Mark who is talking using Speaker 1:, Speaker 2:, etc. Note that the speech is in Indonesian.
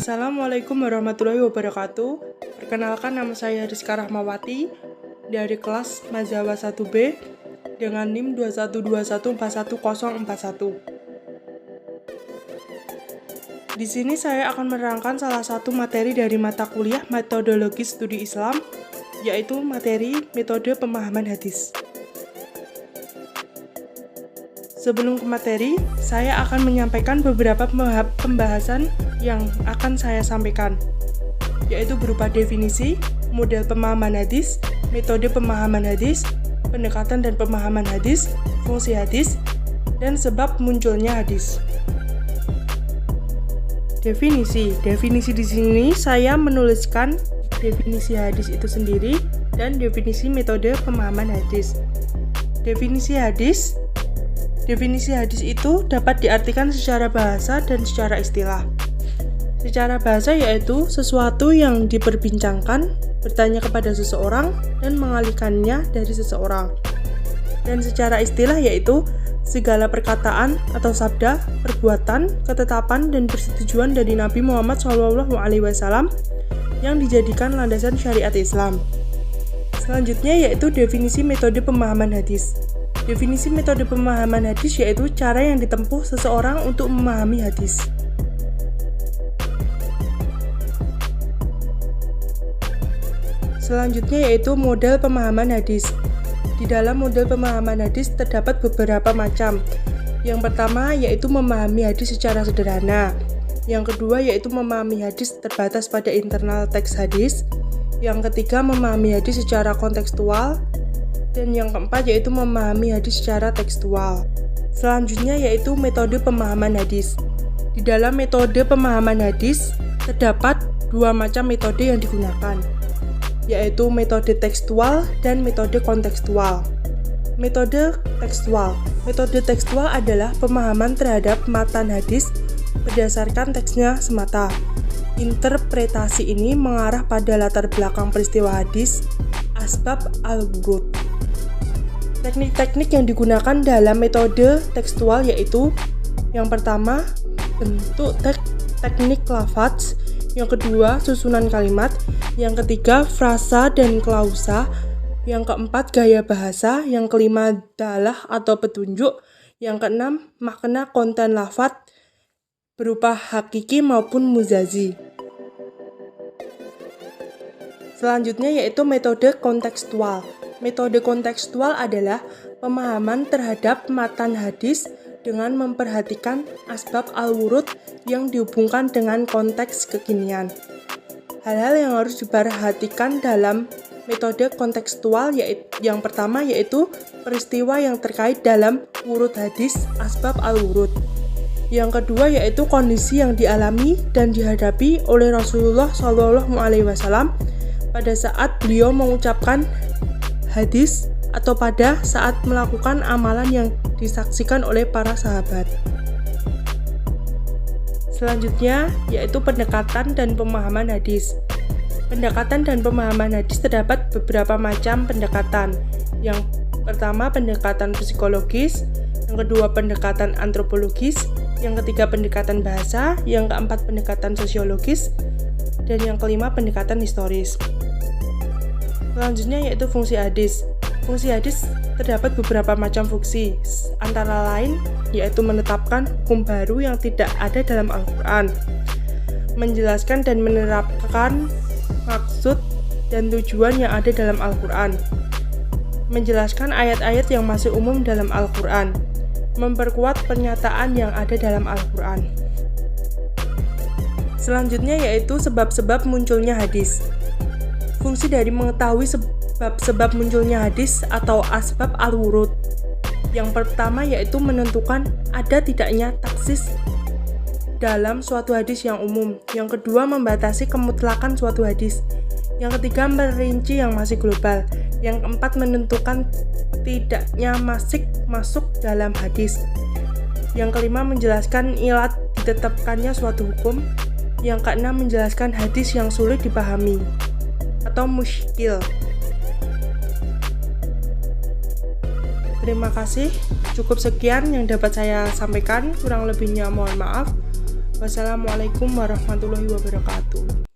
Speaker 1: Assalamualaikum warahmatullahi wabarakatuh. Perkenalkan, nama saya Rizka Rahmawati dari kelas Mazawa 1B dengan NIM 21214141. Di sini saya akan menerangkan salah satu materi dari mata kuliah Metodologi Studi Islam, yaitu materi Metode Pemahaman Hadis. Sebelum ke materi, saya akan menyampaikan beberapa pembahasan yang akan saya sampaikan, yaitu berupa definisi, model pemahaman hadis, metode pemahaman hadis, pendekatan dan pemahaman hadis, fungsi hadis, dan sebab munculnya hadis. Definisi di sini saya menuliskan definisi hadis itu sendiri dan definisi metode pemahaman hadis. Definisi hadis itu dapat diartikan secara bahasa dan secara istilah. Secara bahasa yaitu sesuatu yang diperbincangkan, bertanya kepada seseorang, dan mengalihkannya dari seseorang. Dan secara istilah yaitu segala perkataan atau sabda, perbuatan, ketetapan, dan persetujuan dari Nabi Muhammad SAW yang dijadikan landasan syariat Islam. Selanjutnya yaitu definisi metode pemahaman hadis. Definisi metode pemahaman hadis yaitu cara yang ditempuh seseorang untuk memahami hadis. Selanjutnya yaitu model pemahaman hadis. Di dalam model pemahaman hadis terdapat beberapa macam. Yang pertama yaitu memahami hadis secara sederhana. Yang kedua yaitu memahami hadis terbatas pada internal teks hadis. Yang ketiga memahami hadis secara kontekstual. Dan yang keempat yaitu memahami hadis secara tekstual. Selanjutnya yaitu metode pemahaman hadis. Di dalam metode pemahaman hadis terdapat dua macam metode yang digunakan, yaitu metode tekstual dan metode kontekstual. Metode tekstual adalah pemahaman terhadap matan hadis berdasarkan teksnya semata. Interpretasi ini mengarah pada latar belakang peristiwa hadis, asbab al-wurud. Teknik-teknik yang digunakan dalam metode tekstual yaitu yang pertama, bentuk teknik lafaz, yang kedua, susunan kalimat, yang ketiga, frasa dan klausa, yang keempat, gaya bahasa, yang kelima, dalah atau petunjuk, yang keenam, makna konten lafaz berupa hakiki maupun mujazi. Selanjutnya yaitu metode kontekstual. Metode kontekstual adalah pemahaman terhadap matan hadis dengan memperhatikan asbab al-wurud yang dihubungkan dengan konteks kekinian. Hal-hal yang harus diperhatikan dalam metode kontekstual yaitu yang pertama yaitu peristiwa yang terkait dalam wurud hadis, asbab al-wurud. Yang kedua yaitu kondisi yang dialami dan dihadapi oleh Rasulullah SAW pada saat beliau mengucapkan hadis atau pada saat melakukan amalan yang disaksikan oleh para sahabat. Selanjutnya yaitu pendekatan dan pemahaman hadis. Pendekatan dan pemahaman hadis terdapat beberapa macam pendekatan. Yang pertama pendekatan psikologis, yang kedua pendekatan antropologis, yang ketiga pendekatan bahasa, yang keempat pendekatan sosiologis, dan yang kelima pendekatan historis. Selanjutnya yaitu fungsi hadis. Fungsi hadis terdapat beberapa macam fungsi, antara lain yaitu menetapkan hukum baru yang tidak ada dalam Al-Quran, menjelaskan dan menerapkan maksud dan tujuan yang ada dalam Al-Quran, menjelaskan ayat-ayat yang masih umum dalam Al-Quran, memperkuat pernyataan yang ada dalam Al-Quran. Selanjutnya yaitu sebab-sebab munculnya hadis. Fungsi dari mengetahui sebab munculnya hadis atau asbab al-wurud. Yang pertama yaitu menentukan ada tidaknya taksis dalam suatu hadis yang umum. Yang kedua membatasi kemutlakan suatu hadis. Yang ketiga merinci yang masih global. Yang keempat menentukan tidaknya masuk dalam hadis. Yang kelima menjelaskan ilat ditetapkannya suatu hukum. Yang keenam menjelaskan hadis yang sulit dipahami atau musykil. Terima kasih, cukup sekian yang dapat saya sampaikan, kurang lebihnya mohon maaf. Wassalamualaikum warahmatullahi wabarakatuh.